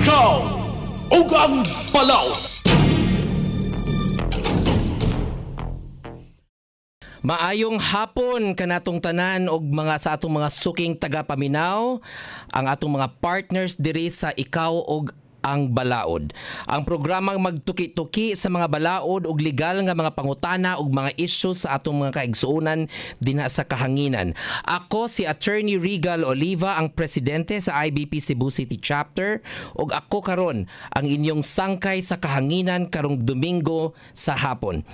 Ikaw Og Ang Balaod. Maayong hapon kanatong tanan og mga sa atong mga suking taga-paminaw, ang atong mga partners diri sa Ikaw Og Ang Balaod. Ang programang magtuki-tuki sa mga balaod ug legal nga mga pangutana ug mga issues sa atong mga kaigsuonan dinha sa kahanginan. Ako si Atty. Regal Oliva, ang presidente sa IBP Cebu City Chapter, ug ako karon ang inyong sangkay sa kahanginan karong Domingo sa hapon.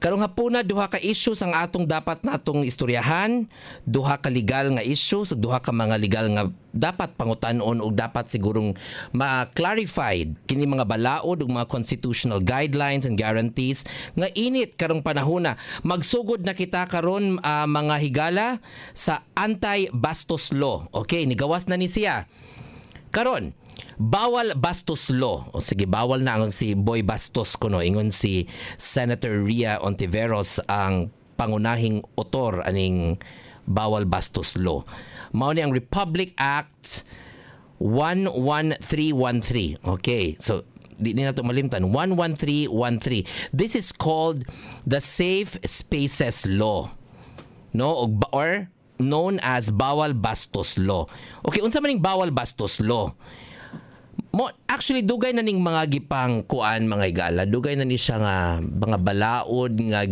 Karong hapuna duha ka issues ang atong dapat natong istoryahan, duha ka legal nga issues, duha ka mga legal nga dapat pangutanon ug dapat sigurong ma-clarified kini mga balaod ug mga constitutional guidelines and guarantees nga init karong panahona. Magsugod na kita karon mga higala sa Anti-Bastos Law. Okay, nigawas na ni siya. Karon, Bawal Bastos Law. O sige, bawal na ang si Boy Bastos kuno. Ingon si Senator Ria Ontiveros ang pangunahing otor aning Bawal Bastos Law. Mao ni ang Republic Act 11313. Okay, so di na ito malimtan. 11313. This is called the Safe Spaces Law. No? Or known as Bawal Bastos Law. Okay, unsa man ning Bawal Bastos Law? Actually, dugay na ning mga gipang kuan mga igala. Dugay na ni siya nga mga balaod nga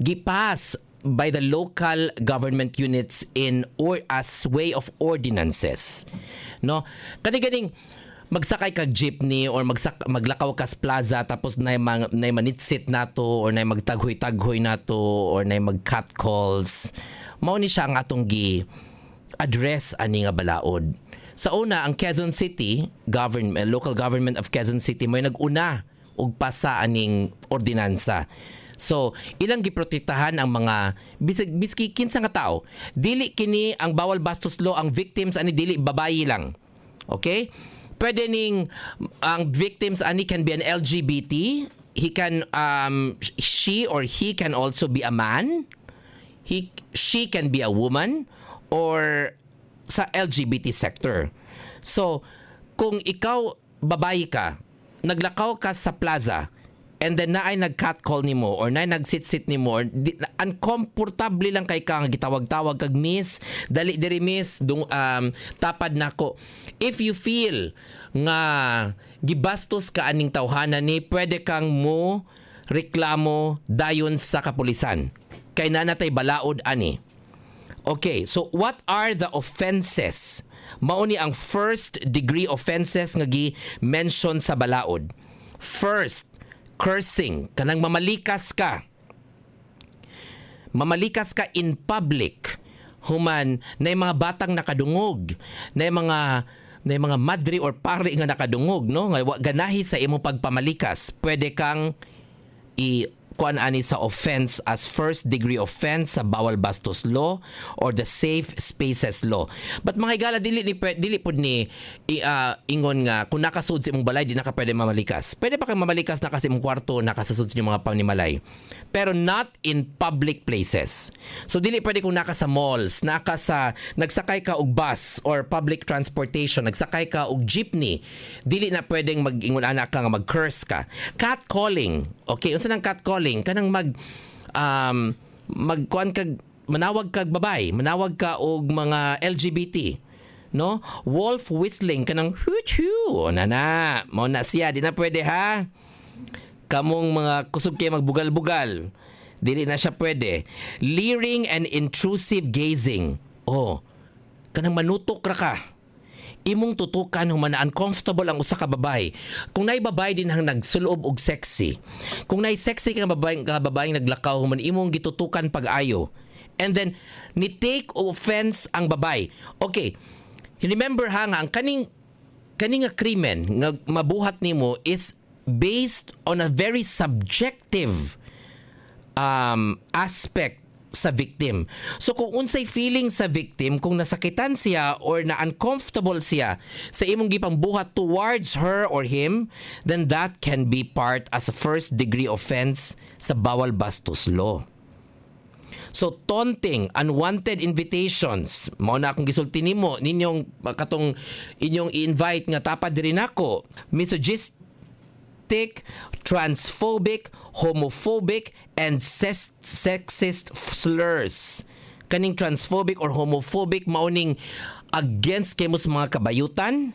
gipass by the local government units in or as way of ordinances. No? Kani-ganing magsakay kag jeepney or maglakaw kas plaza tapos nay manitsit nato or nay magtaghoy-taghoy nato or nay mag-catcalls. Mao ni siya ang atong gi-address ani nga balaod. Sa una, ang Quezon City government, local government of Quezon City may nag-una og pasa aning ordinansa. So, ilang giprotektahan ang mga biski kinsa nga tao. Dili kini ang Bawal Bastos Law, ang victims ani dili babayi lang. Okay? Pwede ning ang victims ani can be an LGBT. He can she or he can also be a man. She can be a woman or sa LGBT sector. So, kung ikaw babae ka, naglakaw ka sa plaza, and then naay nag-catcall nimo or naay nagsit-sit nimo or uncomfortable lang kay ka nga gitawag-tawag kag miss, dali diri miss, tapad nako. If you feel nga gibastos ka aning tawhana ni, pwede kang mo reklamo dayon sa kapulisan. Kay nanatay balaod ani. Okay, so what are the offenses? Mao ni ang first degree offenses nga gi-mention sa balaod. First, cursing, kanang mamalikas ka. Mamalikas ka in public. Human nay mga batang nakadungog, nay mga madre or pare nga nakadungog, no? Nga ganahi sa imong pagpamalikas. Pwede kang kuan ani sa offense as first degree offense sa Bawal Bastos Law or the Safe Spaces Law. But mga higala dili pud ni ingon nga kung nakasud sa imong balay di na ka pwede mamalikas. Pwede pa kang mamalikas na kasi imong kwarto nakasasud sa inyong mga panimalay. Pero not in public places. So dili pwede kung naka sa malls, nagsakay ka og bus or public transportation, nagsakay ka og jeepney, dili na pwedeng mag-ingon ana ka nga mag-curse ka. Catcalling. Okay, unsa nang catcalling? Kanang magkuan kag manawag kag babay, manawag ka og mga LGBT, no? Wolf whistling kanang hoo-hoo na mao na siya, di na pwede ha. Kamong mga kusog kay magbugal-bugal, dili na siya pwede. Leering and intrusive gazing. Oh, kanang manutok ra ka. Imong tutukan human na uncomfortable ang usa ka babay. Kung nay babay din hang nagsulob og sexy. Kung nay sexy ka babaeng naglakaw human imong gitutukan pag-ayo. And then ni take offense ang babay. Okay. Remember ha nga ang kaning nga krimen nga mabuhat nimo is based on a very subjective aspect sa victim. So kung unsay feeling sa victim, kung nasakitan siya or na uncomfortable siya sa imong gipambuhat towards her or him, then that can be part as a first degree offense sa Bawal Bastos Law. So taunting, unwanted invitations, mao na akong gisulti nimo ninyong katong inyong i-invite nga tapad diri nako, misogynistic, transphobic, homophobic, and sexist slurs. Kaning transphobic or homophobic mauning against kay mo sa mga kabayutan,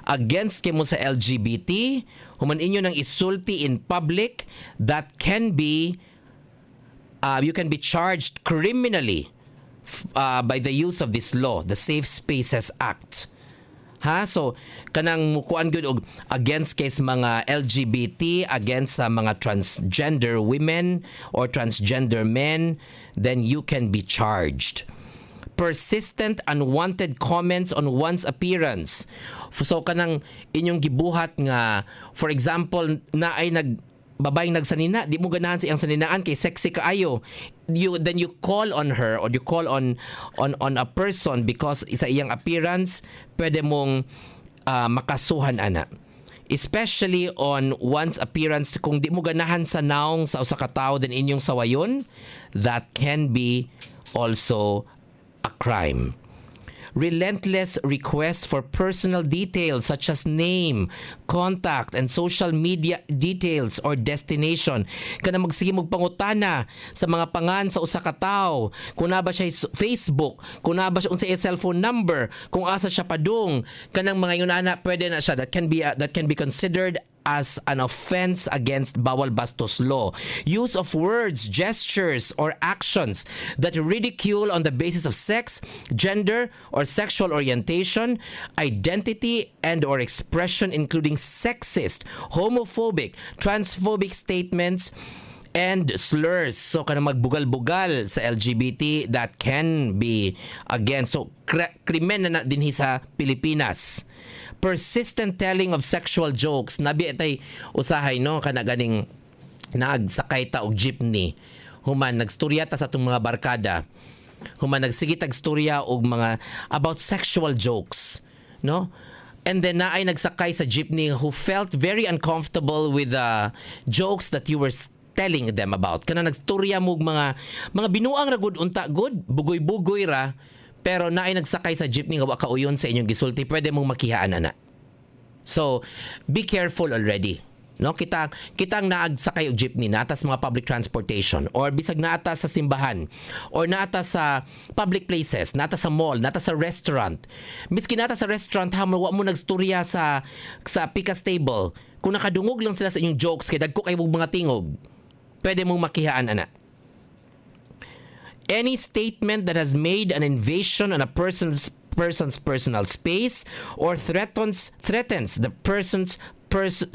against kay mo sa LGBT, human inyo nang isulti in public, that can be you can be charged criminally by the use of this law, the Safe Spaces Act. So kanang mukuan gyud og against case mga LGBT, against sa mga transgender women or transgender men, then you can be charged. Persistent unwanted comments on one's appearance. So kanang inyong gibuhat nga, for example, na ay babaeng nagsanina, di mo ganahan siyang saninaan kay sexy kaayo. Then you call on her or you call on a person because isa iyang appearance, pwede mong makasuhan ana. Especially on one's appearance, kung di mo ganahan sa naong sa usa ka tawo din inyong sawayon, that can be also a crime. Relentless requests for personal details such as name, contact, and social media details or destination. Kana magsige magpangutana sa mga pangan sa usa ka tawo, kung na ba siya Facebook, kung na ba siya unsay cellphone number, kung asa siya padung, kanang mga yunana pwede na siya, that can be considered as an offense against Bawal Bastos Law. Use of words, gestures, or actions that ridicule on the basis of sex, gender, or sexual orientation, identity, and or expression, including sexist, homophobic, transphobic statements, and slurs. So kanang magbugal-bugal sa LGBT, that can be against. So krimen na dinhi sa Pilipinas. Persistent telling of sexual jokes. Nabi itay usahay no kana ganing nagsakay ta og jeepney. Human nagstorya ta sa atong mga barkada. Human nagsige tag storya og mga about sexual jokes, no? And then naay nagsakay sa jeepney who felt very uncomfortable with the jokes that you were telling them about. Kana nagstorya mo og mga binuang ra gud unta gud, bugoy-bugoy ra. Pero naay nagsakay sa jeepney nga wa kauyon sa inyong gisulti, pwede mong makihaan ana. So, be careful already. No, kitang naagsakay og jeepney natas mga public transportation or bisag naata sa simbahan or naata sa public places, naata sa mall, naata sa restaurant. Miski naata sa restaurant ha wa mo nagstorya sa pikas table. Kung nakadungog lang sila sa inyong jokes kay dagko kay mga tingog, pwede mong makihaan ana. Any statement that has made an invasion on a person's personal space or threatens the person's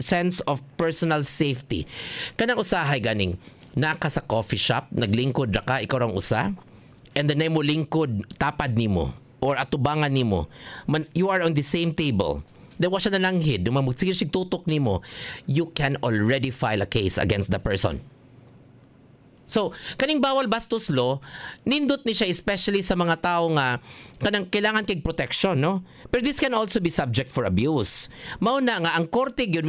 sense of personal safety. Kanang usahay ganing naka sa coffee shop, naglingkod ra ka, ikaw rang usa, and then mo lingkod tapad nimo or atubangan nimo. You are on the same table. Then wa siya nalanghid, sige sig tutok nimo, you can already file a case against the person. So, kaning Bawal Bastos Law, nindot ni siya especially sa mga tao nga kanang kailangan kay protection, no? But this can also be subject for abuse. Mao na nga ang korte gyud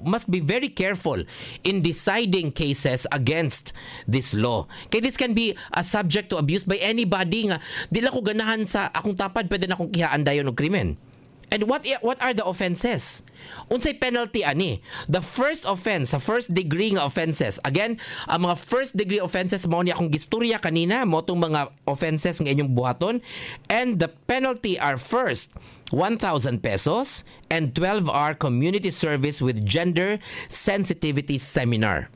must be very careful in deciding cases against this law. Kay this can be a subject to abuse by anybody nga dila ko ganahan sa akong tapad, pwede na akong kihaan dayon og krimen. And what are the offenses? Unsay penalty ani? The first offense, sa first degree nga offenses. Again, ang mga first degree offenses mao ni akong gistorya kanina, mo tong mga offenses nga inyong buhaton. And the penalty are first 1,000 pesos and 12-hour community service with gender sensitivity seminar.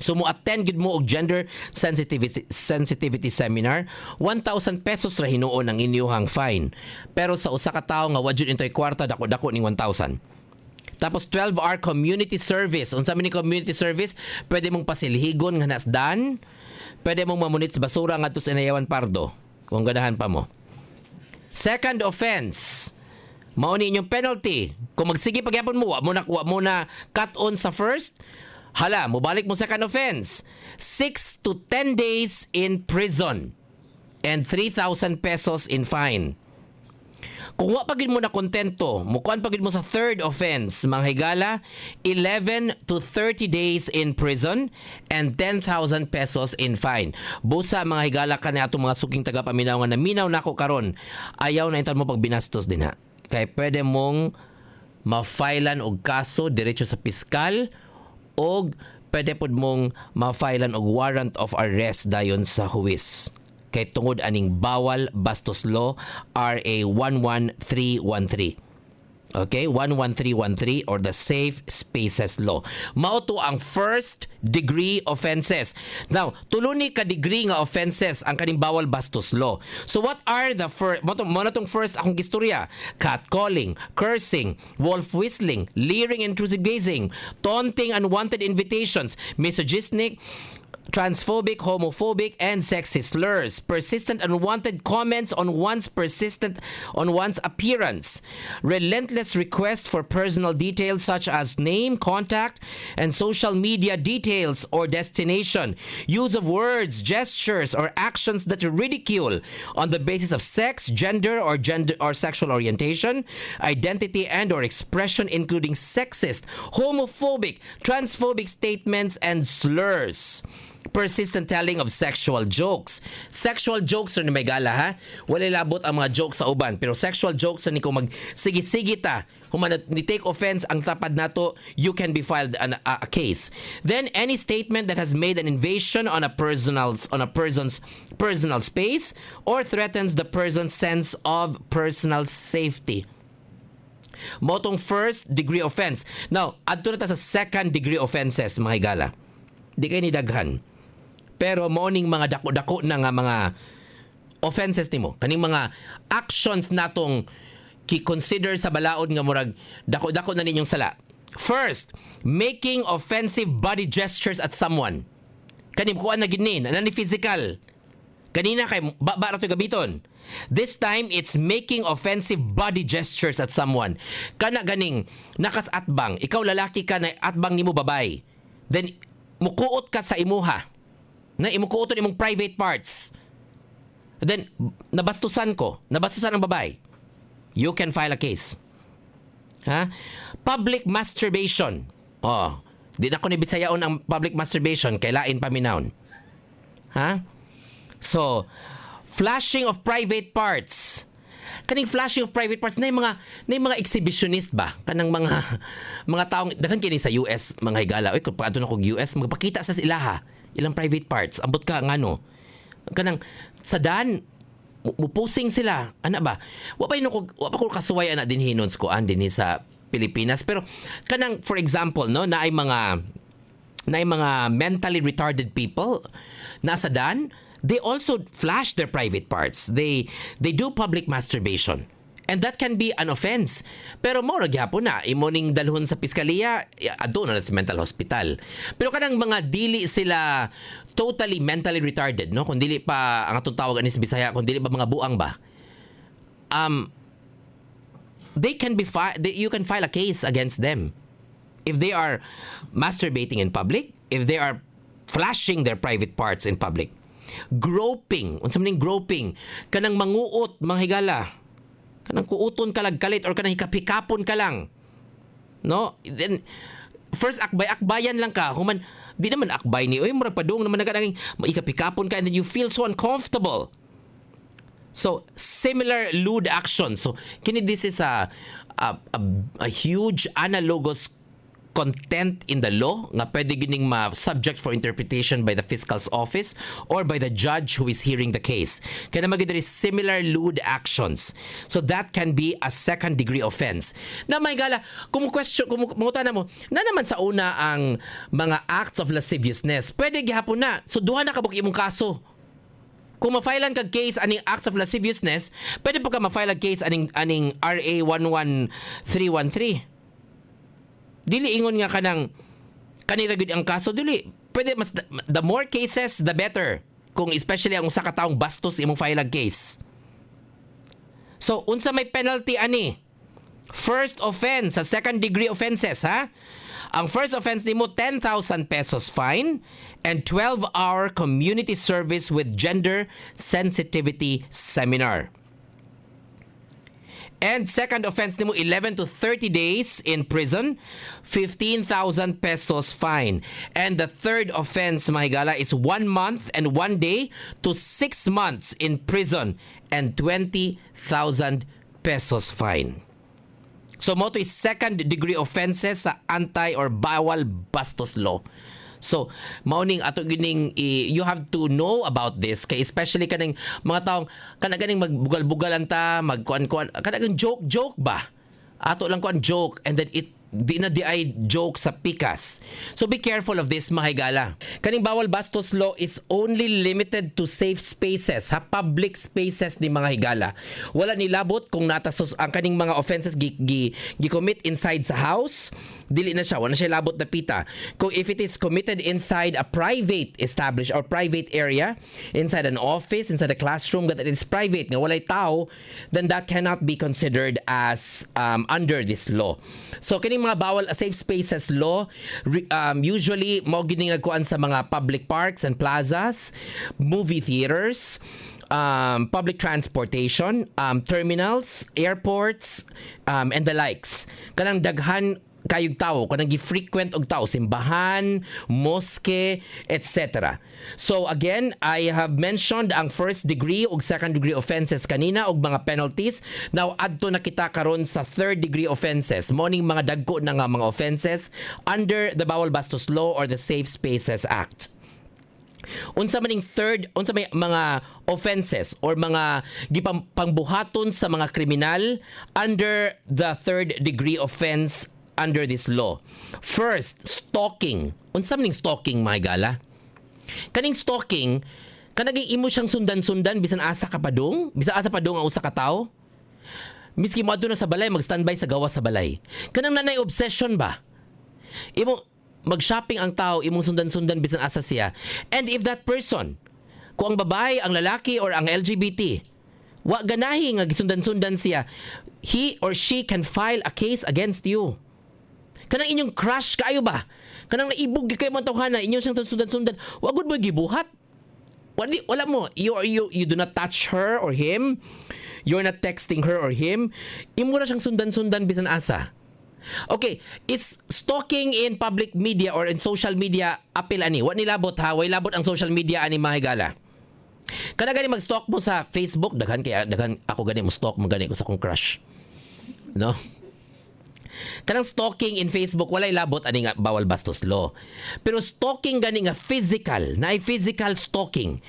So mo attend gid mo og gender sensitivity seminar, 1,000 pesos ra hinuon ang inyong fine. Pero sa usa ka tawo nga wa jud intoy kwarta, dako ning 1,000. Tapos 12-hour community service. Unsa man ni community service? Pwede mong pasilhigon nga nasdan, pwede mong mamunit sa basura ngadto sa Inayawan Pardo kung ganahan pa mo. Second offense, mao ni inyong penalty. Kung magsige pagyapon mo, wa mo na cut on sa first, hala, mubalik mo second offense. 6 to 10 days in prison and 3,000 pesos in fine. Kung wa pagid mo na kontento, mukuan pagid mo sa third offense, mga higala, 11 to 30 days in prison and 10,000 pesos in fine. Busa mga higala ka na atong mga suking tagapaminaw nga naminaw nako karon. Ayaw na intan mo pag binastos din ha. Kay pwede mong ma-filean og kaso diretso sa piskal og pwede pod mong ma-filean og warrant of arrest dayon sa huwis. Kay tungod aning Bawal Bastos Law RA 11313. Okay, 11313 or the Safe Spaces Law. Mao to ang first degree offenses. Now, tulo ni ka degree nga offenses ang kaning Bawal Bastos Law. So what are the first mo na tong first akong gistorya? Catcalling, cursing, wolf whistling, leering, intrusive gazing, taunting, unwanted invitations, misogynistic, transphobic, homophobic, and sexist slurs, persistent unwanted comments on one's appearance, relentless requests for personal details such as name, contact, and social media details or destination, use of words, gestures, or actions that ridicule on the basis of sex, gender or sexual orientation, identity and or expression, including sexist, homophobic, transphobic statements and slurs. Persistent telling of sexual jokes. Sexual jokes na may gala ha. Wala labot ang mga jokes sa uban. Pero sexual jokes na ni kung magsigi-sigi ta. Kung ni take offense ang tapad nato, you can be filed a case. Then any statement that has made an invasion on a person's personal space or threatens the person's sense of personal safety. Motong first degree offense. Now, adto na ta sa second degree offenses mga higala. Di kayo ni daghan. Pero morning mga dako-dako na nga mga offenses nimo, kaning mga actions natong ki-consider sa balaod nga murag dako-dako na ninyong sala. First, making offensive body gestures at someone. Kanim kuan na ginin, ni physical. Kanina kay bara to gabiton. This time it's making offensive body gestures at someone. Kana ganing nakas atbang, ikaw lalaki ka na atbang nimo babay. Then mukuot ka sa imuha. Na imukuoton imong private parts. Then nabastusan ang babae. You can file a case. Ha? Public masturbation. Oh, di na ko ni bisayaon ang public masturbation kay lain paminawon. Ha? So, flashing of private parts. Kaning flashing of private parts na yung mga exhibitionist ba? Kanang mga taong daghan kini sa US mga higala. Oy, kung paadto na kog US, magpakita sa ilaha ilang private parts. Ambot ka ngano. Kanang sa dan mupusing sila. Ana ba? Wa pa ko kasuway ana din hinons ko dinhi sa Pilipinas. Pero kanang for example, no, na ay mga mentally retarded people nasa dan, they also flash their private parts. They do public masturbation. And that can be an offense. Pero mo gyapon na imo ning dalhon sa piskaliya, adto na sa mental hospital. Pero kanang mga dili sila totally mentally retarded, no? Kung dili pa ang atong tawag ani sa Bisaya, kung dili ba mga buang ba? They can be you can file a case against them if they are masturbating in public, if they are flashing their private parts in public. Groping, unsa man ning groping? Kanang manguot, mga higala. Kanang kuuton ka lang kalit or kanang hikapon ka lang. No? Then first akbayan lang ka. Human di naman akbay ni oy murag padung naman nagadang ikapikapon ka and then you feel so uncomfortable. So similar lewd action. So kini this is a huge analogous content in the law nga pwede gining ma-subject for interpretation by the fiscal's office or by the judge who is hearing the case. Kaya naman there is similar lewd actions. So that can be a second degree offense. Na may gala, kung mangutan na mo, na naman sa una ang mga acts of lasciviousness, pwede gihapon na. So duha na kabuk imong kaso. Kung ma-filean kag case aning acts of lasciviousness, pwede po ka ma-file case aning RA 11313. Dili ingon nga kanila gud ang kaso, dili pwede mas the more cases the better, kung especially ang usa ka taong bastos imong file case. So unsa may penalty ani? First offense sa second degree offenses ha. Ang first offense nimo 10,000 pesos fine and 12-hour community service with gender sensitivity seminar. And second offense nimo 11 to 30 days in prison, 15,000 pesos fine. And the third offense, mga higala, is 1 month and 1 day to 6 months in prison and 20,000 pesos fine. So mo to is second degree offenses sa anti or bawal bastos law. So, mauning ato gining you have to know about this kay especially kaning mga taong ganing magbugal-bugalan ta, magkuan-kuan, kanang joke ba? Ato lang kuan joke and then it di ay joke sa pikas. So be careful of this, mga higala. Kaning bawal bastos law is only limited to safe spaces, public spaces ni mga higala. Wala nilabot kung natasos ang kaning mga offenses gi-commit inside sa house, dili na siya, wala siya labot na pita. Kung if it is committed inside a private established or private area, inside an office, inside a classroom that it is private, nga walay tao, then that cannot be considered as under this law. So kining mga bawal safe spaces law usually mo gining nagkuan sa mga public parks and plazas, movie theaters, public transportation, terminals, airports, and the likes. Kanang daghan kayog tao, kanang gi-frequent og tao, simbahan, mosque, etc. So again, I have mentioned ang first degree ug second degree offenses kanina og mga penalties. Now adto na kita karon sa third degree offenses. Moning mga dagko na nga mga offenses under the Bawal Bastos Law or the Safe Spaces Act. Unsa maning third, unsa may mga offenses or mga gipangbuhaton sa mga kriminal under the third degree offense under this law. First, stalking. Unsa maning stalking, mga higala? Kaning stalking, kanaging imo siyang sundan-sundan bisan asa ka padung, bisan asa padung ang usa ka tawo. Miski mo adto na sa balay, mag-standby sa gawas sa balay. Kanang nanay obsession ba? Imo mag-shopping ang tao, imong sundan-sundan bisan asa siya. And if that person, kung ang babae, ang lalaki or ang LGBT, wa ganahi nga gisundan-sundan siya, he or she can file a case against you. Kanang inyong crush kayo ba? Kanang naibog kayo mga tawhana, inyong siyang sundan-sundan, wagod mo gibuhat. Wala mo. You do not touch her or him. You're not texting her or him. Imo na siyang sundan-sundan bisan asa. Okay, is stalking in public media or in social media apil ani? Wa nilabot ha, way labot ang social media ani, mga higala. Kana gani mag-stalk mo sa Facebook, daghan ako gani mo stalk mo gani ko sa akong crush. No? Kanang stalking in Facebook walay labot ani nga bawal bastos law. Pero stalking gani nga physical, na physical stalking.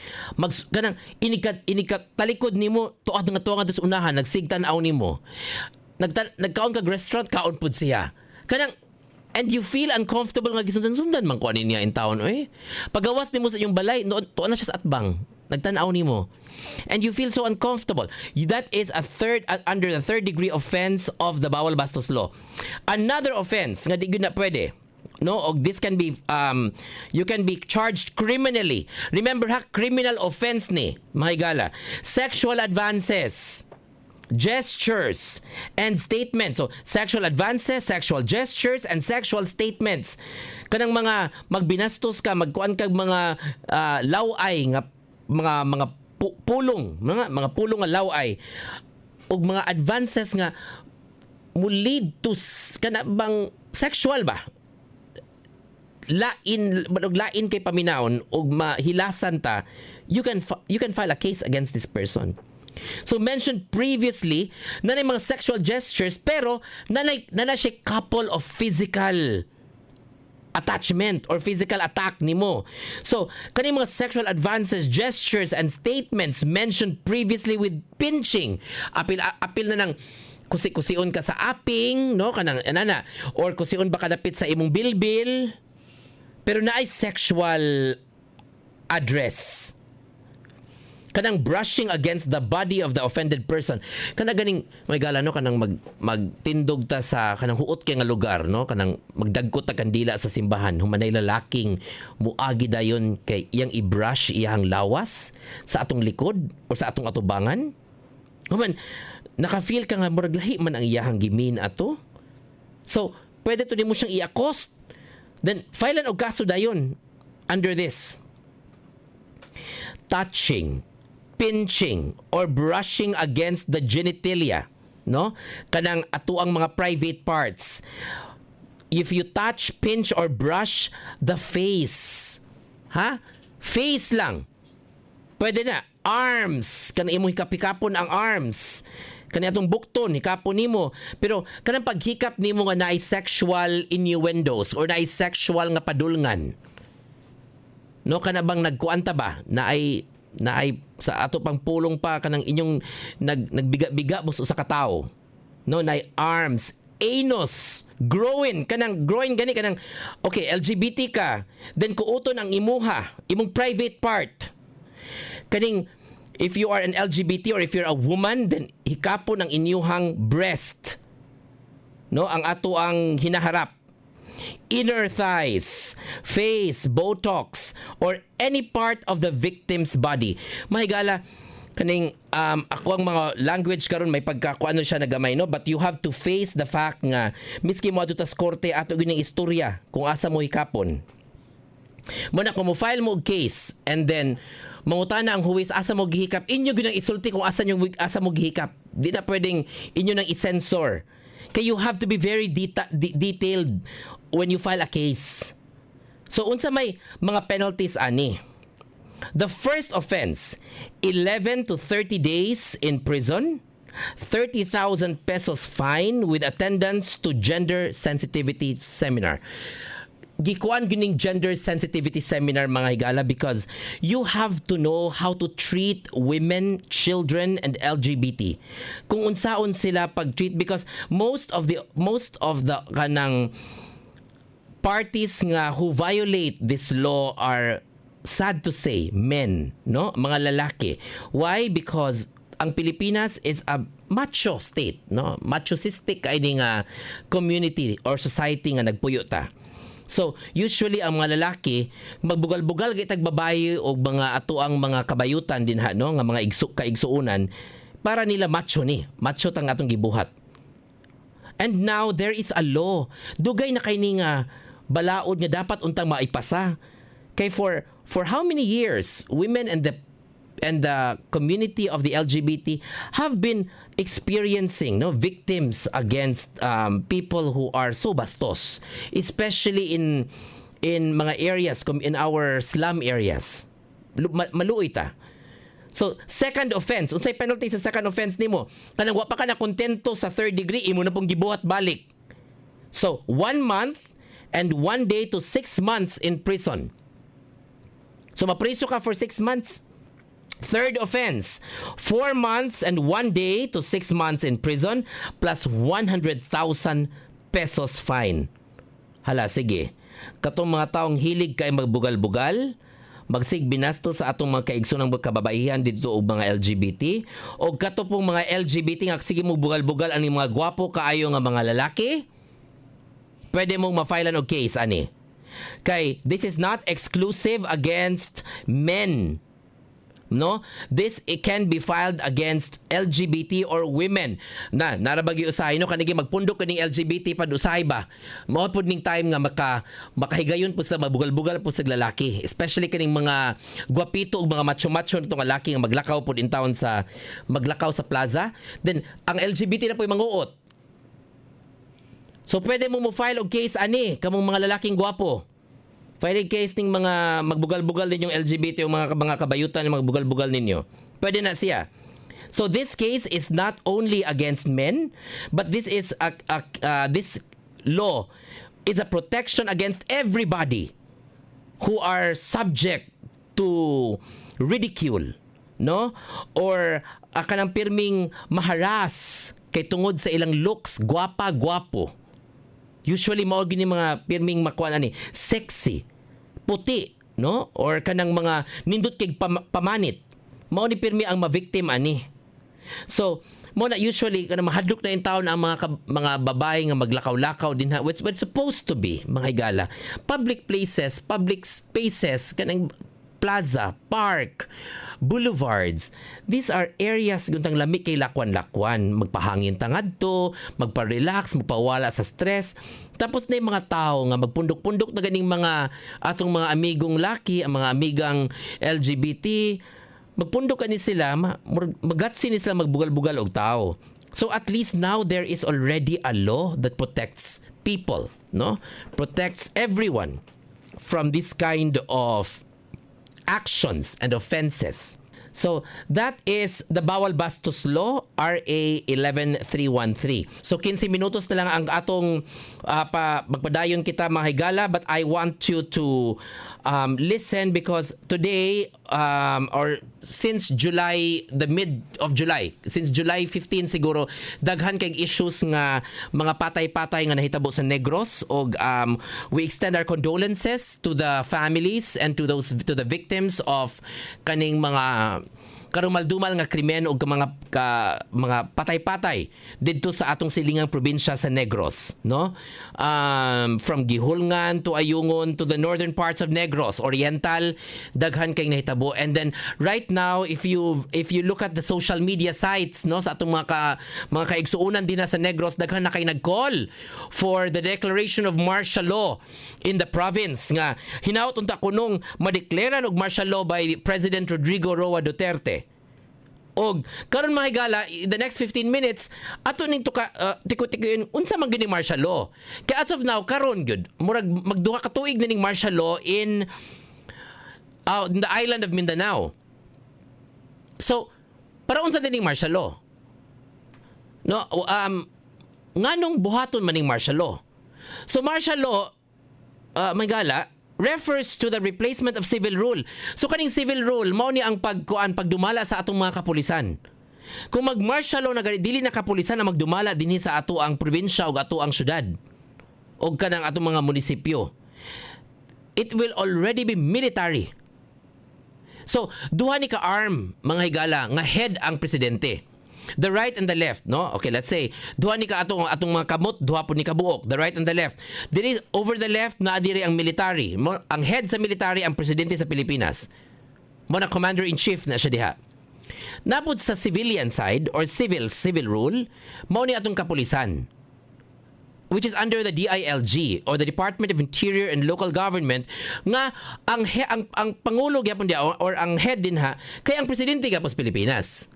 Kanang inikat talikod nimo tuad nga tuwa nga sa unahan, nagsigtan-aw nimo. Nagkaon kag restaurant, kaon pud siya. Kanang and you feel uncomfortable nga gisundan-sundan man kuanin niya in town oy. Pagawas nimo sa iyong balay, tuwa na siya sa atbang. Nagtan-aw nimo. And you feel so uncomfortable. That is a third under the third degree offense of the Bawal Bastos Law. Another offense nga di gyud na pwede. No, or this can be you can be charged criminally. Remember ha, criminal offense ni, mga higala. Sexual advances, gestures, and statements. So, sexual advances, sexual gestures, and sexual statements. Kanang mga magbinastos ka, magkuan kag mga laway nga mga pulong, mga pulong nga laway ug mga advances nga mo lead to kana bang sexual ba? Lain kay paminawon ug mahilasan ta, you can file a case against this person. So mentioned previously, nanay mga sexual gestures pero nanay siya couple of physical attachment or physical attack nimo. So kani mga sexual advances, gestures, and statements mentioned previously with pinching, apil na nang kusi-kusion ka sa aping, no, kanang anana, or kusion ba kadapit sa imong bilbil pero naay sexual address. Kanang brushing against the body of the offended person. Kanang ganing may gala no, kanang magtindog ta sa kanang huot kay nga lugar, no, kanang magdagkot ta kandila sa simbahan, humanay lalaking muagi dayon kay iyang i-brush iyang lawas sa atong likod o sa atong atubangan. Human naka-feel ka nga murag lahi man ang iyang gimin ato. So, pwede to nimo siyang i-accost. Then filean og kaso dayon under this. Touching, pinching, or brushing against the genitalia no? Kanang ato ang mga private parts. If you touch, pinch, or brush the face, face lang, pwede na. Arms, kanang imo hikap-hikapon ang arms. Kani atong bukton, hikapon nimo. Pero kanang paghikap nimo nga naay sexual innuendos or naay sexual nga padulngan. No, kana bang nagkuanta ba? Naay sa ato pang pulong pa kanang inyong nagbiga-biga mo sa katao. No, naay arms, anus, groin, kanang groin gani kanang okay, LGBT ka. Then kuuton ang imuha, imong private part. Kaning if you are an LGBT or if you're a woman, then hikapon ang inyuhang breast. No, ang ato ang hinaharap. Inner thighs, face, botox, or any part of the victim's body. Mahigala, kaning ako ang mga language karon may pagkakuano siya nagamay, no? But you have to face the fact nga miski mo ato tas korte ato gining istorya kung asa mo hikapon. Muna kung mo file mo og case and then mangutana ang huwis asa mo gihikap, inyo ginang isulti kung asa mo gihikap. Di na pwedeng inyo nang i-censor. Kaya you have to be very detailed when you file a case. So unsa may mga penalties ani? The first offense, 11 to 30 days in prison, 30,000 pesos fine with attendance to gender sensitivity seminar. Gikuan gining gender sensitivity seminar mga higala because you have to know how to treat women, children, and LGBT. Kung unsaon sila pag-treat because most of the kanang parties nga who violate this law are, sad to say, men, no? Mga lalaki. Why? Because ang Pilipinas is a macho state, no? Machistic ini nga community or society nga nagpuyo ta. So, usually ang mga lalaki magbugal-bugal gitag babae o mga ato ang mga kabayutan din no nga mga kaigsuunan para nila macho tang atong gibuhat. And now there is a law. Dugay na kay ni nga balaod nga dapat untang maipasa. Kay for how many years women and the community of the LGBT have been experiencing victims against people who are so bastos, especially in mga areas in our slum areas. Maluoy ta. So second offense, unsay penalty sa second offense nimo? Kanang wa pa ka na kontento sa third degree, imo na pong gibuhat balik. So 1 month and 1 day to 6 months in prison. So mapriso ka for 6 months. Third offense, 4 months and 1 day to 6 months in prison plus 100,000 pesos fine. Hala, sige. Katong mga taong hilig kay magbugal-bugal, magsig binasto sa atong mga kaigsunang kababaihan dito og mga LGBT, o kato pong mga LGBT nga sige mo bugal-bugal ani mga gwapo kaayo nga mga lalaki, pwede mong ma-filean og case ani. Kay this is not exclusive against men. No, it can be filed against LGBT or women. Narabagi usahay no kanigi magpundok kaning LGBT pad usahay ba. Mao pud ning time nga makahigayon po sa mabugal-bugal po sa lalaki, especially kaning mga gwapito ug mga macho-macho nitong lalaki nga maglakaw pud in town sa plaza. Then ang LGBT na po manguot. So pwede mo file og case ani kamong mga lalaking gwapo. Filing case ning mga magbugal-bugal ninyong LGBT o mga kabayutan ng magbugal-bugal ninyo. Pwede na siya. So this case is not only against men, but this law is a protection against everybody who are subject to ridicule, no? Or kanang pirming maharas kay tungod sa ilang looks, gwapa-gwapo. Usually mao gini mga pirming makuan ani, sexy, puti, no? Or kanang mga nindot kay pamanit. Mao ni pirmi ang ma-victim ani. So, mo na usually kanang mahadlok na in town ang mga babae nga maglakaw-lakaw din ha. What's supposed to be mga higala. Public places, public spaces, kanang plaza, park, boulevards. These are areas guntang lami kay lakwan-lakwan. Magpahangin tangadto, magpa-relax, magpawala sa stress. Tapos na yung mga tao nga magpundok-pundok na ganing mga atong mga amigong laki, ang mga amigang LGBT. Magpundok ani sila, magatsin ni sila magbugal-bugal og tao. So at least now there is already a law that protects people, no? Protects everyone from this kind of actions and offenses. So that is the Bawal Bastos Law, RA 11313. So 15 minutos na lang ang atong magpadayon kita mga higala, but I want you to listen because today or since July, the mid of July, since July 15 siguro, daghan kay issues nga mga patay-patay nga nahitabo sa Negros, og we extend our condolences to the families and to the victims of kaning mga karumaldumal nga krimen o mga patay-patay didto sa atong silingang probinsya sa Negros, no? From Gihulngan to Ayungon to the northern parts of Negros Oriental, daghan kay nahitabo. And then right now, if you look at the social media sites, no, sa atong mga kaigsuunan din na sa Negros, daghan na kay nag-call for the declaration of martial law in the province nga hinaut unta kunong madekleran og martial law by President Rodrigo Roa Duterte. Og karon mga higala, the next 15 minutes ato ning tiko-tikoin unsa man gini martial law. Kay as of now karon gyud murag magduha ka tuig na ning martial law in the island of Mindanao. So para unsa din ning martial law? No, nganong buhaton man ning martial law? So martial law mga higala refers to the replacement of civil rule. So kaning civil rule mao ni ang pagdumala sa atong mga kapulisan. Kung mag-martial law na dili na kapulisan na magdumala dinhi sa ato ang probinsya ug ato ang syudad ug kanang atong mga munisipyo, it will already be military. So duha ni ka arm mga higala nga head ang presidente. The right and the left, no? Okay, let's say duha ni ka atong mga kamot, duha po ni kabuok, the right and the left. Diri over the left na diri ang military. Ang head sa military ang presidente sa Pilipinas. Mo na commander-in-chief na siya diha. Napod sa civilian side or civil rule, mao ni atong kapulisan, which is under the DILG or the Department of Interior and Local Government, nga ang pangulo gyapon dia or ang head din ha kay ang presidente gyapon sa Pilipinas.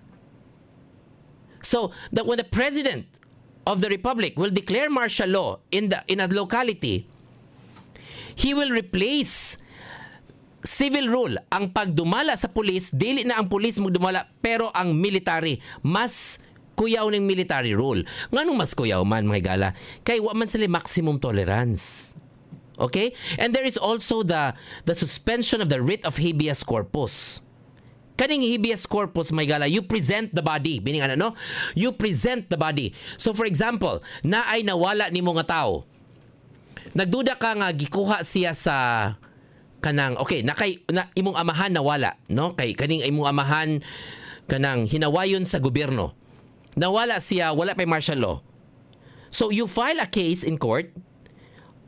So that when the President of the Republic will declare martial law in a locality, he will replace civil rule. Ang pagdumala sa pulis, dili na ang pulis magdumala, pero ang military mas kuyaw ng military rule. Nganong mas kuyaw man mga higala? Kay wa man sila maximum tolerance. Okay? And there is also the suspension of the writ of habeas corpus. Kaning habeas corpus, may gala, you present the body. Meaning ano, no? You present the body. So for example, naay nawala ni mga tao. Nagduda ka nga gikuha siya sa kanang imong amahan nawala, no? Kay kaning imong amahan kanang hinawayon sa gobyerno. Nawala siya, wala pa martial law. So you file a case in court,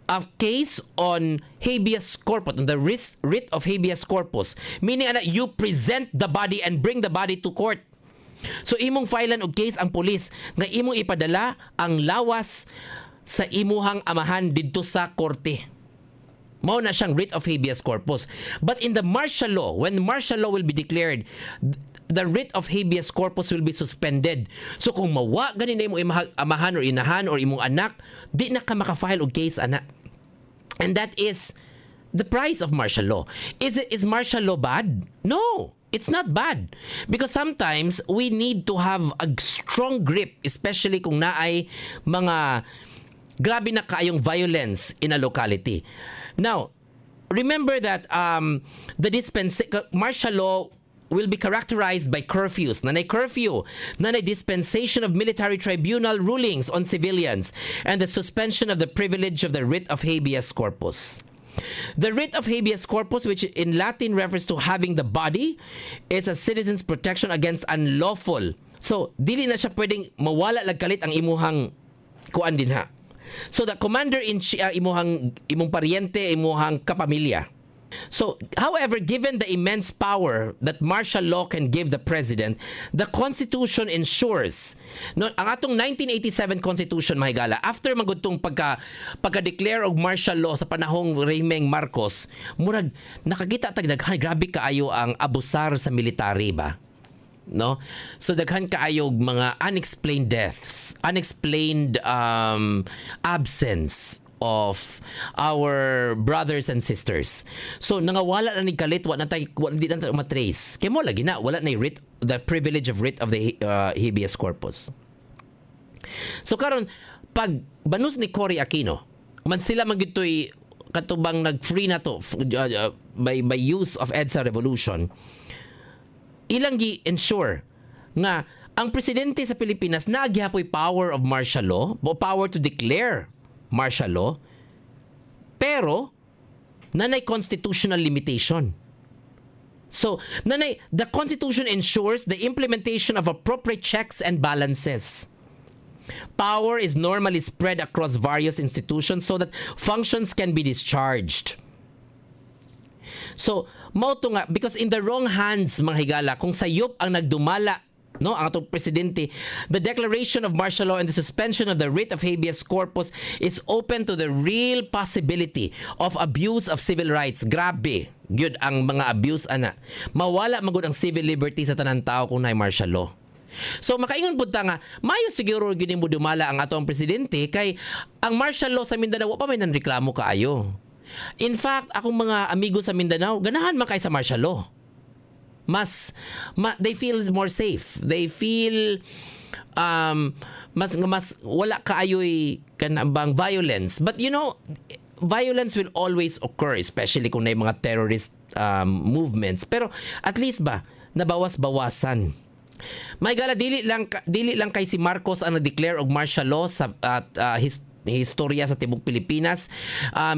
a case on habeas corpus, on the writ of habeas corpus, meaning you present the body and bring the body to court. So imong filean og case ang pulis nga imong ipadala ang lawas sa imuhang amahan didto sa korte. Mao na siyang writ of habeas corpus. But in the martial law, when martial law will be declared, the writ of habeas corpus will be suspended. So kung mawa ganin na imong amahan or inahan or imong anak, di na ka makafile og case ana. And that is the price of martial law. Is martial law bad? No, it's not bad. Because sometimes we need to have a strong grip, especially kung naay mga grabe na kaayong violence in a locality. Now, remember that martial law will be characterized by curfews. Nanay curfew, nanay dispensation of military tribunal rulings on civilians, and the suspension of the privilege of the writ of habeas corpus. The writ of habeas corpus, which in Latin refers to having the body, is a citizen's protection against unlawful. So, dili na siya pwedeng mawala lagkalit ang imuhang kuan din ha. So, the commander-in-chief, imong pariente, imuhang kapamilya. So, however, given the immense power that martial law can give the president, the Constitution ensures, no, ang atong 1987 Constitution, mahigala, after magudtong pagka-declare og martial law sa panahong Rehimeng Marcos, murag nakakita tagdaghan grabe kaayo ang abusar sa military ba? no? So daghan kaayog mga unexplained deaths, unexplained absence of our brothers and sisters. So nangawala na ni kalit, wa na tayo matrace. Kaya mo lagi na wala na writ, the privilege of writ of the habeas corpus. So karon pag banus ni Cory Aquino, man sila magitoy katubang nag-free na to by use of EDSA Revolution, ilang gi-ensure nga ang presidente sa Pilipinas naagihapoy power of martial law, o power to declare martial law, pero nanay constitutional limitation. So, the Constitution ensures the implementation of appropriate checks and balances. Power is normally spread across various institutions so that functions can be discharged. So, mao to nga, because in the wrong hands, mga higala, kung sayop ang nagdumala, no, ang atong presidente, the declaration of martial law and the suspension of the writ of habeas corpus is open to the real possibility of abuse of civil rights. Grabe, gyud ang mga abuse ana. Mawala magud ang civil liberty sa tanang tao kung naay martial law. So makaingon pud ta nga mayo siguro gyud mo dumala ang atong presidente kay ang martial law sa Mindanao wa pa may nanreklamo kaayo. In fact, akong mga amigo sa Mindanao ganahan man kay sa martial law. They feel more safe. They feel mas wala kaayoy kanabang violence. But you know, violence will always occur, especially kung may mga terrorist movements. Pero at least ba nabawas-bawasan. May gala dili lang kay si Marcos ang nag-declare og martial law sa historya sa tibok Pilipinas.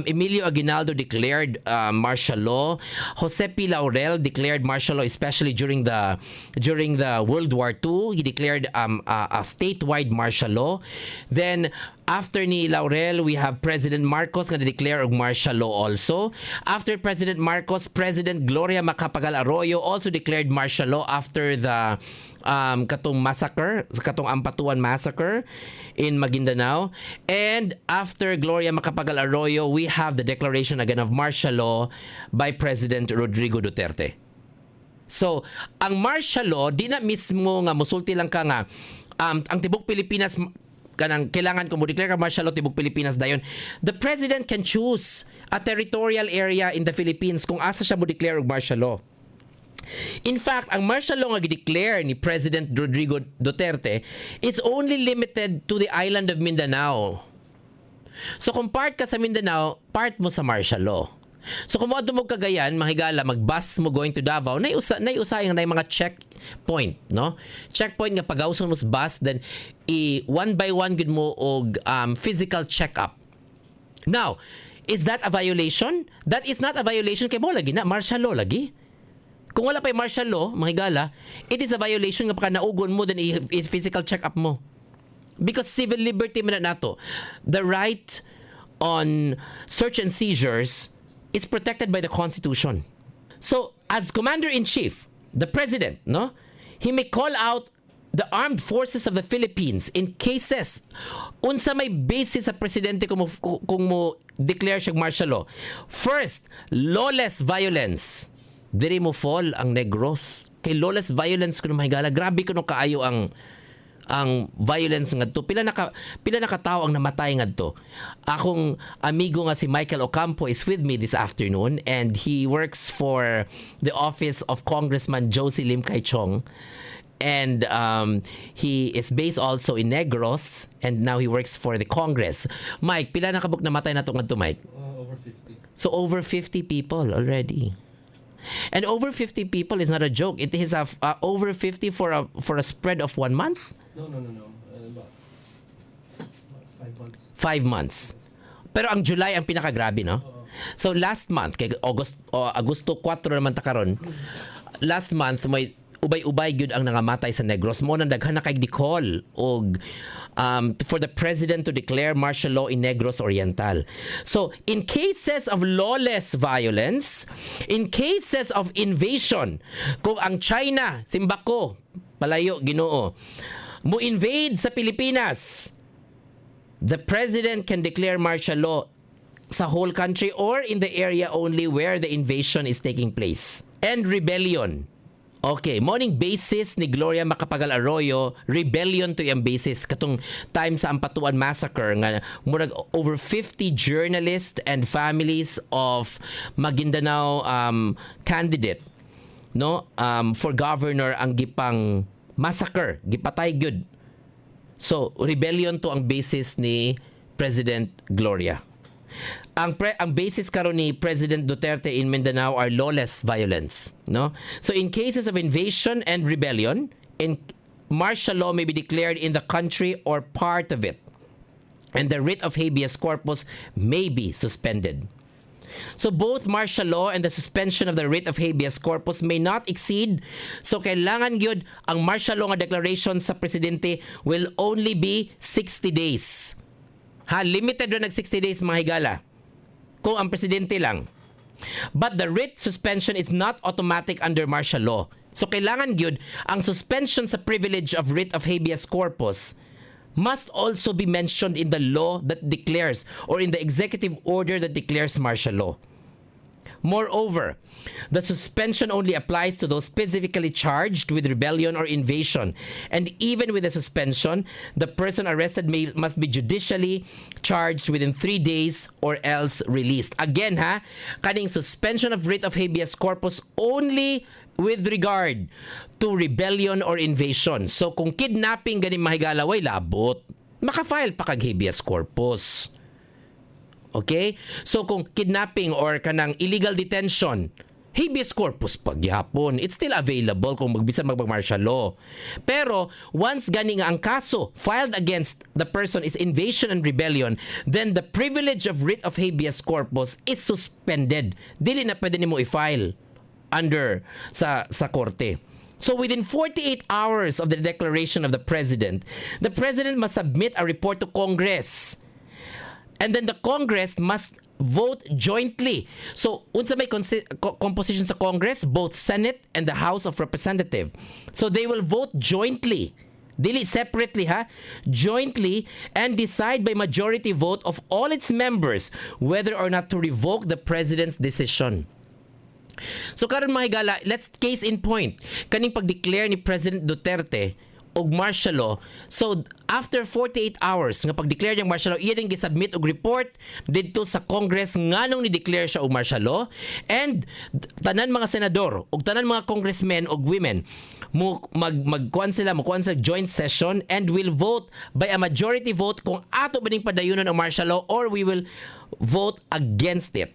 Emilio Aguinaldo declared martial law. Jose P. Laurel declared martial law, especially during the World War II. He declared a statewide martial law. Then after ni Laurel, we have President Marcos nga declare og martial law also. After President Marcos, President Gloria Macapagal Arroyo also declared martial law after the katong massacre, katong Ampatuan massacre in Maguindanao. And after Gloria Macapagal Arroyo, we have the declaration again of martial law by President Rodrigo Duterte. So, ang martial law, di na mismo nga musulti lang ka nga ang tibok Pilipinas kanang kailangan ko mo declare ka martial law tibok Pilipinas dayon. The president can choose a territorial area in the Philippines kung asa siya mo declare og martial law. In fact, ang martial law nga gi-declare ni President Rodrigo Duterte is only limited to the island of Mindanao. So kung part ka sa Mindanao, part mo sa martial law. So kung mo mo Cagayan, mahigala mag-bus mo going to Davao, naiusayang na yung mga checkpoint, no? Checkpoint nga pagawson mo sa bus, then one by one gud mo og physical check-up. Now, is that a violation? That is not a violation kay mo lagi na martial law lagi. Kung wala pa yung martial law, mahigala, it is a violation nga pagka naugon mo, then i-physical check-up mo. Because civil liberty mo na nato. The right on search and seizures is protected by the Constitution. So, as Commander-in-Chief, the President, no, he may call out the armed forces of the Philippines in cases unsa may basis sa presidente kung mo declare siya martial law. First, lawless violence. Diri mo fall ang Negros. Kay lawless violence kuno mahigala. Grabe kuno kaayo ang violence ngadto. Pila na katawo ang namatay ngadto. Akong amigo nga si Michael Ocampo is with me this afternoon and he works for the office of Congressman Josie Lim Kay Chong. And he is based also in Negros and now he works for the Congress. Mike, pila na kabuk namatay nato ngadto, Mike? Over 50. So over 50 people already. And over 50 people is not a joke. It is over 50 for a spread of 1 month? No. About 5 months. 5 months. Pero ang July ang pinakagrabe, no? So last month, kay Agosto 4 naman ta karon. Last month may ubay-ubay gyud ang nangamatay sa Negros. Mo nang daghan na kay di-call og for the president to declare martial law in Negros Oriental. So, in cases of lawless violence, in cases of invasion, kung ang China, simbako, palayo, Ginoo, mo invade sa Pilipinas, the president can declare martial law sa whole country or in the area only where the invasion is taking place. And rebellion Okay, morning basis ni Gloria Macapagal Arroyo, rebellion to yung basis katong time sa Ampatuan Massacre nga murag over 50 journalists and families of Maguindanao candidate no for governor ang gipang massacre, gipatay gyud. So, rebellion to ang basis ni President Gloria. Ang basis karon ni President Duterte in Mindanao are lawless violence, no? So in cases of invasion and rebellion, martial law may be declared in the country or part of it, and the writ of habeas corpus may be suspended. So both martial law and the suspension of the writ of habeas corpus may not exceed. So kailangan gyud ang martial law nga declaration sa presidente will only be 60 days. Limited rin nag 60 days mga higala. Kung ang presidente lang. But the writ suspension is not automatic under martial law. So kailangan gyud ang suspension sa privilege of writ of habeas corpus must also be mentioned in the law that declares or in the executive order that declares martial law. Moreover, the suspension only applies to those specifically charged with rebellion or invasion. And even with the suspension, the person arrested must be judicially charged within 3 days or else released. Again kaning suspension of writ of habeas corpus only with regard to rebellion or invasion. So kung kidnapping ganing mahigala way labot, maka-file pa kag habeas corpus. Okay? So kung kidnapping or kanang illegal detention, habeas corpus pagyapon. It's still available kung magbisan martial law. Pero once gani nga ang kaso filed against the person is invasion and rebellion, then the privilege of writ of habeas corpus is suspended. Dili na pwede nimo i-file under sa korte. So within 48 hours of the declaration of the president must submit a report to Congress. And then the Congress must vote jointly. So, unsa may composition sa Congress, both Senate and the House of Representatives. So, they will vote jointly. Dili separately jointly, and decide by majority vote of all its members whether or not to revoke the president's decision. So karon mga higala, let's case in point. Kaning pag-declare ni President Duterte og martial law. So after 48 hours nga pag-declare niyang martial law, iya ding gisubmit og report didto sa Congress nganong ni-declare siya og martial law, and tanan mga senador ug tanan mga congressmen ug women magkuan sila joint session and will vote by a majority vote kung ato ba ning padayunon ang martial law or we will vote against it.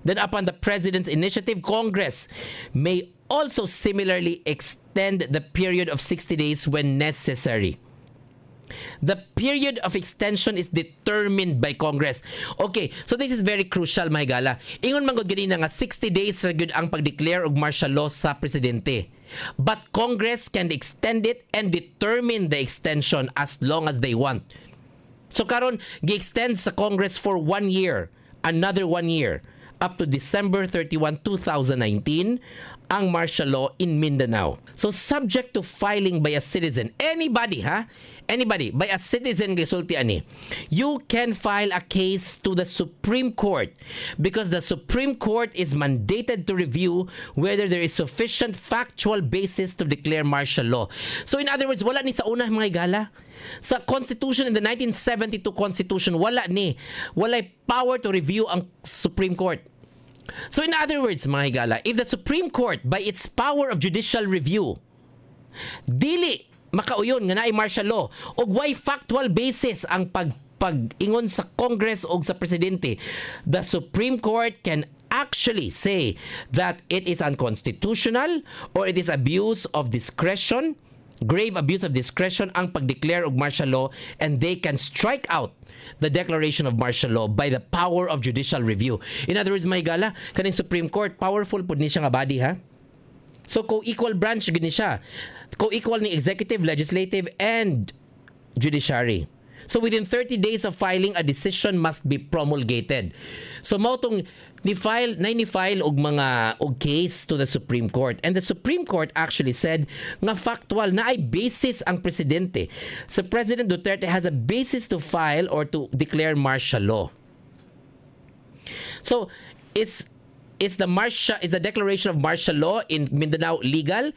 Then upon the President's initiative, Congress may also similarly extend the period of 60 days when necessary. The period of extension is determined by Congress. Okay, so this is very crucial, mga higala. Ingon man gud ganina nga 60 days ra gyud ang pag-declare og martial law sa presidente. But Congress can extend it and determine the extension as long as they want. So karon gi-extend sa Congress for 1 year, another 1 year, up to December 31, 2019, ang martial law in Mindanao. So subject to filing by a citizen, anybody by a citizen gisulti ani, you can file a case to the Supreme Court because the Supreme Court is mandated to review whether there is sufficient factual basis to declare martial law. So in other words, wala ni sa una mga higala. Sa Constitution in the 1972 Constitution, walay power to review ang Supreme Court. So in other words, mga higala, if the Supreme Court, by its power of judicial review, dili makauyon nga naay martial law ug why factual basis ang pag-ingon sa Congress o sa Presidente, the Supreme Court can actually say that it is unconstitutional or it is abuse of discretion, grave abuse of discretion ang pag-declare og martial law, and they can strike out the declaration of martial law by the power of judicial review. In other words, may gala, kaning Supreme Court, powerful pud ni siya nga body So co-equal branch gini siya. Co-equal ni executive, legislative, and judiciary. So within 30 days of filing, a decision must be promulgated. So mao tong ni-file og case to the Supreme Court. And the Supreme Court actually said nga factual na ay basis ang presidente. So President Duterte has a basis to file or to declare martial law. So it's is the declaration of martial law in Mindanao legal?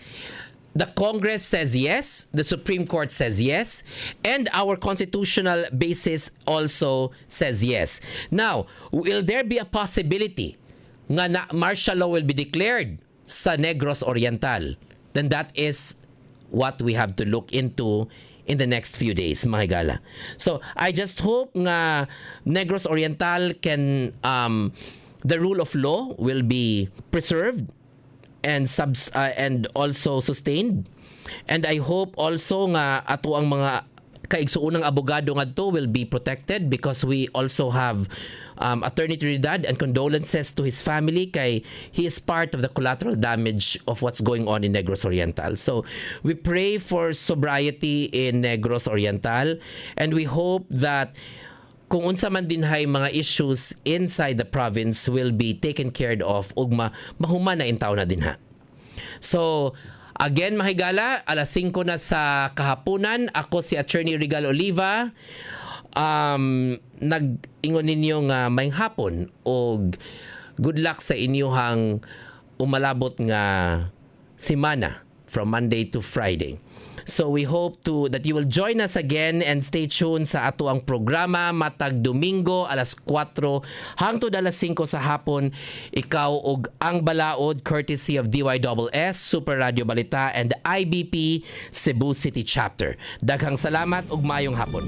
The Congress says yes, the Supreme Court says yes, and our constitutional basis also says yes. Now, will there be a possibility nga na martial law will be declared sa Negros Oriental? Then that is what we have to look into in the next few days, mga higala. So, I just hope nga Negros Oriental can, the rule of law will be preserved and also sustained. And I hope also nga ato ang mga kaigsuunang abogado ngadto will be protected, because we also have Attorney Trinidad, and condolences to his family kay he is part of the collateral damage of what's going on in Negros Oriental. So we pray for sobriety in Negros Oriental, and we hope that kung unsa man din hay mga issues inside the province will be taken care of ug mahuman na intaw na din ha. So again, mahigala, alas 5 na sa kahaponan. Ako si Attorney Regal Oliva. Nag-ingon ninyo nga mayng hapon og good luck sa inyong umalabot nga semana from Monday to Friday. So we hope that you will join us again, and stay tuned sa ato ang programa matag Domingo alas 4 hangtod alas 5 sa hapon. Ikaw Og Ang Balaod, courtesy of DYSS, Super Radio Balita, and IBP Cebu City Chapter. Daghang salamat ug maayong hapon.